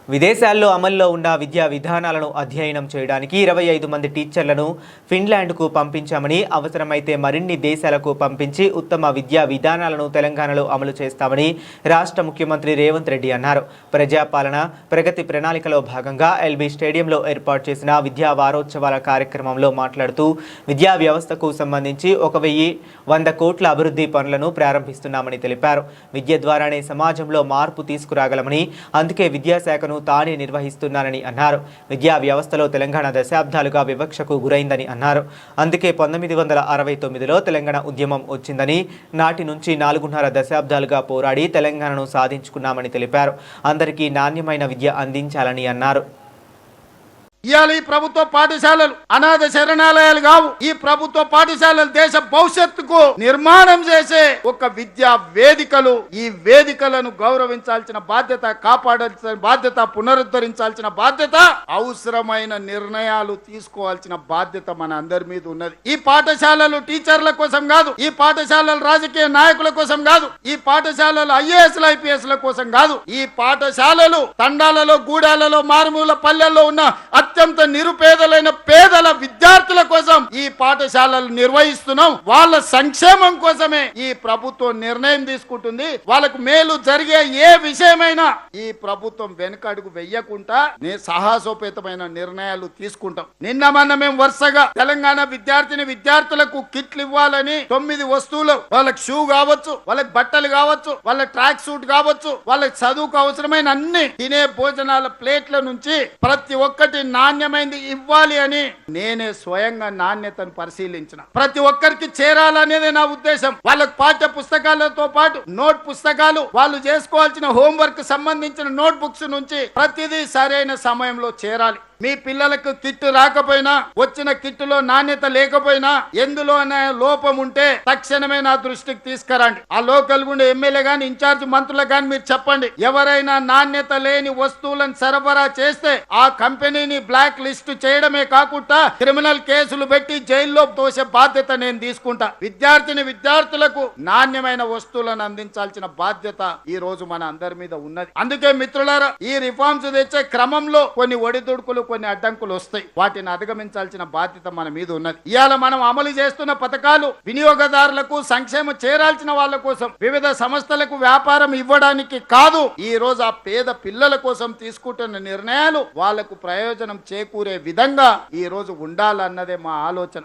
విదేశాల్లో అమల్లో ఉన్న విద్యా విధానాలను అధ్యయనం చేయడానికి 25 మంది టీచర్లను ఫిన్లాండ్కు పంపించామని, అవసరమైతే మరిన్ని దేశాలకు పంపించి ఉత్తమ విద్యా విధానాలను తెలంగాణలో అమలు చేస్తామని రాష్ట్ర ముఖ్యమంత్రి రేవంత్ రెడ్డి అన్నారు. ప్రజాపాలన ప్రగతి ప్రణాళికలో భాగంగా ఎల్బీ స్టేడియంలో ఏర్పాటు చేసిన విద్యా వారోత్సవాల కార్యక్రమంలో మాట్లాడుతూ విద్యా వ్యవస్థకు సంబంధించి 1,100 కోట్ల అభివృద్ధి పనులను ప్రారంభిస్తున్నామని తెలిపారు. విద్య ద్వారానే సమాజంలో మార్పు తీసుకురాగలమని, అందుకే విద్యాశాఖను తానే నిర్వహిస్తున్నానని అన్నారు. విద్యా వ్యవస్థలో తెలంగాణ దశాబ్దాలుగా వివక్షకు గురైందని అన్నారు. అందుకే 1969లో తెలంగాణ ఉద్యమం వచ్చిందని, నాటి నుంచి 4.5 దశాబ్దాలుగా పోరాడి తెలంగాణను సాధించుకున్నామని తెలిపారు. అందరికీ నాణ్యమైన విద్య అందించాలని అన్నారు. ఇవాళ ఈ ప్రభుత్వ పాఠశాలలు అనాథ శరణాలయాలు కావు. ఈ ప్రభుత్వ పాఠశాలలు దేశ భవిష్యత్తుకు నిర్మాణం చేసే ఒక విద్యా వేదికలు. ఈ వేదికలను గౌరవించాల్సిన బాధ్యత, కాపాడాల్సిన బాధ్యత, పునరుద్ధరించాల్సిన బాధ్యత, అవసరమైన నిర్ణయాలు తీసుకోవాల్సిన బాధ్యత మన అందరి మీద ఉన్నది. ఈ పాఠశాలలు టీచర్ల కోసం కాదు, ఈ పాఠశాలలు రాజకీయ నాయకుల కోసం కాదు, ఈ పాఠశాలలు ఐఏఎస్ల ఐపీఎస్ల కోసం కాదు. ఈ పాఠశాలలు తండాలలో, గూడాలలో, మారుమూల పల్లెల్లో ఉన్న అత్యంత నిరుపేదలైన పేదల విద్యార్థుల కోసం ఈ పాఠశాలలు నిర్వహిస్తున్నాం. వాళ్ళ సంక్షేమం కోసమే ఈ ప్రభుత్వం నిర్ణయం తీసుకుంటుంది. వాళ్ళకు మేలు జరిగే ఏ విషయమైనా ఈ ప్రభుత్వం వెనుకడుగు వెయ్యకుండా సాహసోపేతమైన నిర్ణయాలు తీసుకుంటాం. నిన్న మొన్న మేము వరుసగా తెలంగాణ విద్యార్థులకు కిట్లు ఇవ్వాలని 9 వస్తువులు, వాళ్ళకి షూ కావచ్చు, వాళ్ళకి బట్టలు కావచ్చు, వాళ్ళ ట్రాక్ సూట్ కావచ్చు, వాళ్ళకి చదువుకు అవసరమైన అన్ని తినే భోజనాల ప్లేట్ల నుంచి ప్రతి ఒక్కటి నాణ్యమైనది ఇవ్వాలి అని నేనే స్వయంగా నాణ్యతను పరిశీలించిన. ప్రతి ఒక్కరికి చేరాలనేది నా ఉద్దేశం. వాళ్ళకు పాఠ్య పుస్తకాలతో పాటు నోట్ పుస్తకాలు, వాళ్ళు చేసుకోవాల్సిన హోంవర్క్ సంబంధించిన నోట్ బుక్స్ నుంచి ప్రతిదీ సరైన సమయంలో చేరాలి. మీ పిల్లలకు కిట్టు రాకపోయినా, వచ్చిన కిట్టులో నాణ్యత లేకపోయినా, ఎందులో లోపం ఉంటే తక్షణమే నా దృష్టికి తీసుకురండి. ఆ లోకల్ గుండె ఎమ్మెల్యే గాని, ఇన్ఛార్జ్ మంత్రులకు గాని మీరు చెప్పండి. ఎవరైనా నాణ్యత లేని వస్తువులను సరఫరా చేస్తే ఆ కంపెనీని బ్లాక్ లిస్ట్ చేయడమే కాకుండా క్రిమినల్ కేసులు పెట్టి జైల్లో తోసే బాధ్యత నేను తీసుకుంటా. విద్యార్థులకు నాణ్యమైన వస్తువులను అందించాల్సిన బాధ్యత ఈ రోజు మన అందరి మీద ఉన్నది. అందుకే మిత్రులారా, ఈ రిఫార్మ్స్ తెచ్చే క్రమంలో కొన్ని ఒడిదుడుకులు, కొన్ని అడ్డంకులు వస్తాయి. వాటిని అధిగమించాల్సిన బాధ్యత మన మీద ఉన్నది. ఇవాళ మనం అమలు చేస్తున్న పథకాలు వినియోగదారులకు సంక్షేమం చేరాల్సిన వాళ్ళ కోసం, వివిధ సంస్థలకు వ్యాపారం ఇవ్వడానికి కాదు. ఈ రోజు ఆ పేద పిల్లల కోసం తీసుకుంటున్న నిర్ణయాలు వాళ్లకు ప్రయోజనం చేకూరే విధంగా ఈ రోజు ఉండాలన్నదే మా ఆలోచన.